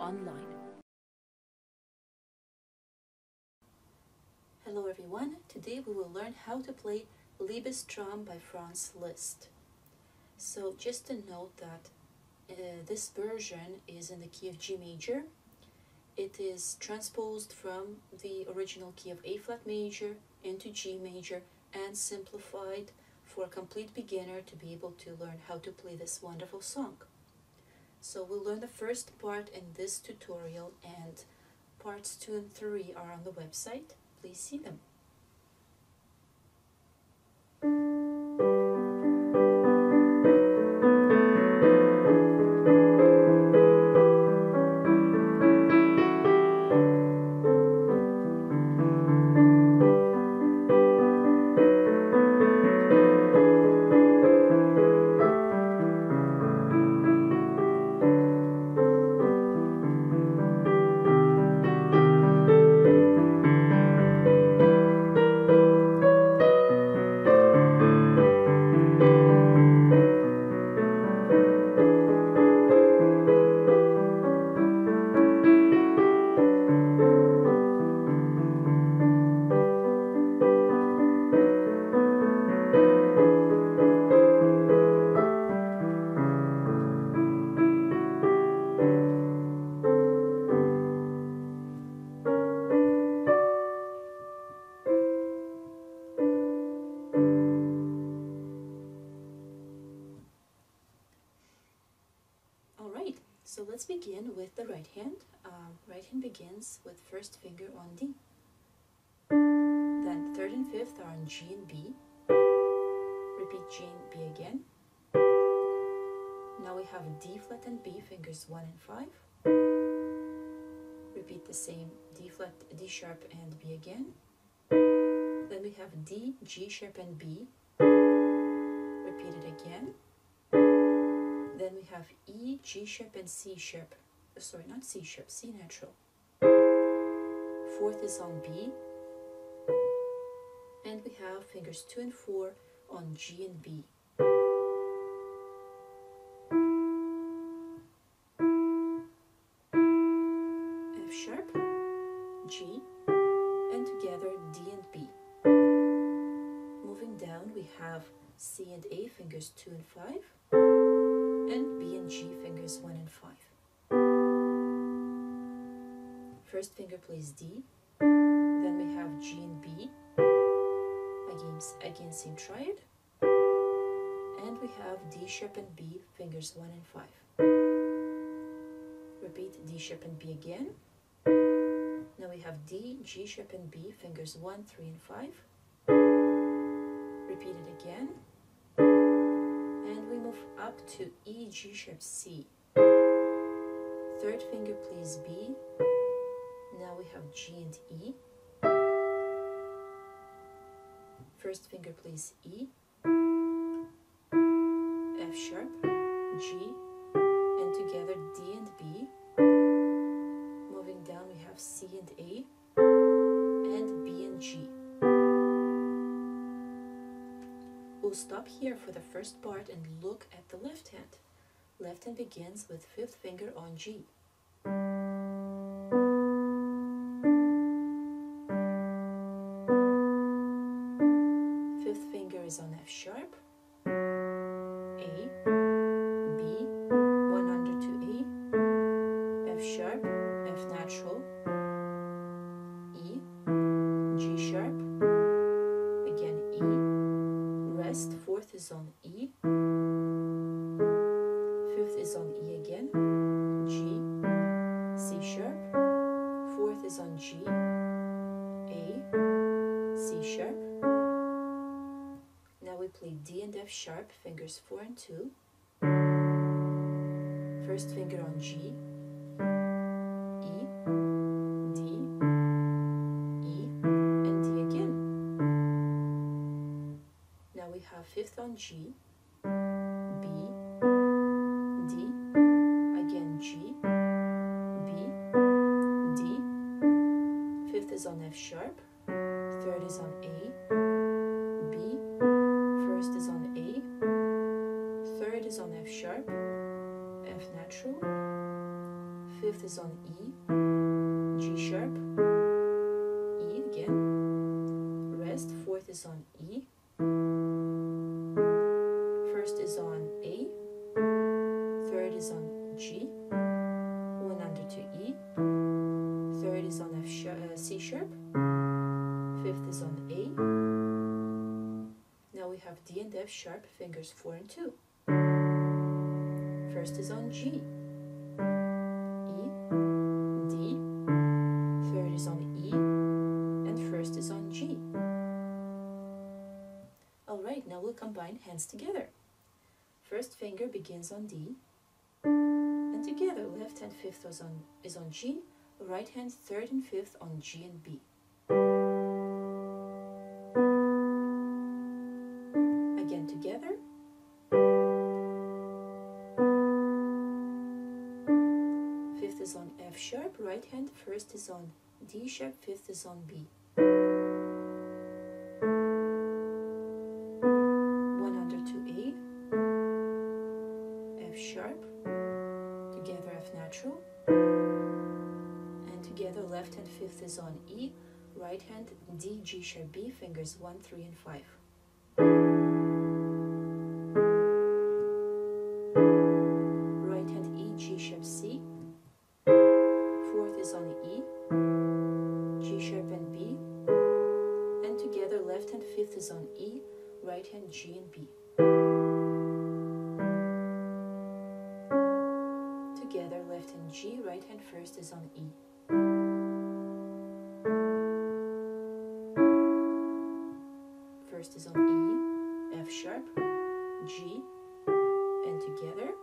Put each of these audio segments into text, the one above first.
EasyPianoOnline. Hello everyone, today we will learn how to play Liebestraum by Franz Liszt. So just to note that this version is in the key of G major. It is transposed from the original key of A flat major into G major and simplified for a complete beginner to be able to learn how to play this wonderful song. So we'll learn the first part in this tutorial, and parts 2 and 3 are on the website. Please see them. Alright, so let's begin with the right hand. Right hand begins with first finger on D. Then third and fifth are on G and B. Repeat G and B again. Now we have D flat and B, fingers 1 and 5. Repeat the same D flat, D sharp and B again. Then we have D, G sharp and B. Repeat it again. Then we have E, G sharp and C sharp. Sorry, not C sharp, C natural. Fourth is on B. And we have fingers 2 and 4 on G and B. F sharp, G, and together D and B. Moving down, we have C and A, fingers 2 and 5. And B and G, fingers 1 and 5. First finger plays D, then we have G and B, again same triad, and we have D sharp and B, fingers 1 and 5. Repeat D sharp and B again. Now we have D, G sharp and B, fingers 1, 3 and 5. Repeat it again. And we move up to E, G sharp, C. Third finger plays B. Now we have G and E. First finger plays E. F sharp, G, and together D and B. Moving down we have C and A, and B and G. We'll stop here for the first part and look at the left hand. Left hand begins with fifth finger on G. Fifth finger is on F sharp, A, B, 1 under to A, F sharp, F natural, E, G sharp, again E, rest, fourth is on E, fifth is on E again, G, C sharp, fourth is on G, A, C sharp. Now we play D and F sharp, fingers 4 and 2. First finger on G, E, D, E, and D again. Now we have fifth on G, B, D, again G, B, D. Fifth is on F sharp, third is on A, B, first is on A, third is on F sharp, F natural, fifth is on E, G sharp, E again, rest, fourth is on E, first is on A, third is on G, one under to E, third is on C sharp, fifth is on A. Now we have D and F sharp, fingers 4 and 2. First is on G, E, D, third is on E, and first is on G. Alright, now we'll combine hands together. First finger begins on D, and together left hand fifth is on G, right hand third and fifth on G and B. Again together. Fifth is on F sharp, right hand first is on D sharp, fifth is on B. One under to A, F sharp, together F natural, and together left hand fifth is on E, right hand D, G sharp, B, fingers 1, 3, and 5. Right hand E, G sharp, C, fourth is on E, G sharp and B, and together left hand fifth is on E, right hand G and B. Together left hand G, right hand first is on E. First is on E, F sharp, G, and together.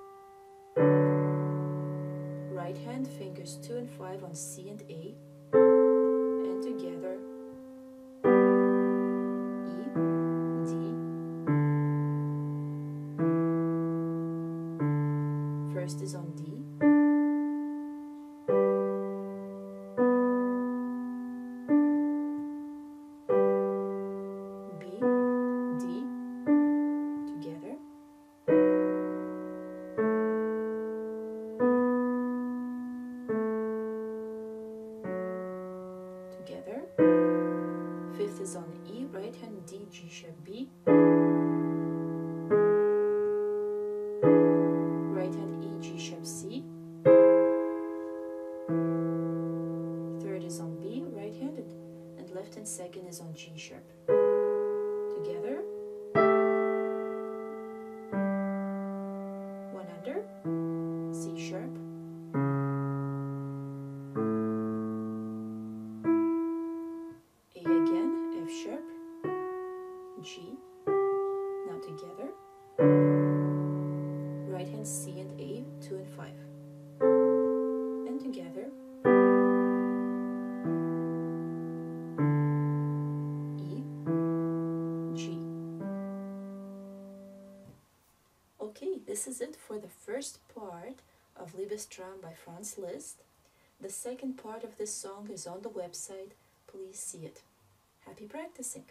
Right hand fingers 2 and 5 on C and A, and together E, D, first is on D, B, D, together, together, fifth is on E, right hand D, G sharp, B, right hand E, G sharp, C, third is on B, right handed, and left hand second is on G sharp. Together, one under, C sharp, A again, F sharp, G, now together, right hand C and A, 2 and 5, and together, E, G. Okay, this is it for the first part of Liebestraum by Franz Liszt. The second part of this song is on the website. Please see it. Happy practicing!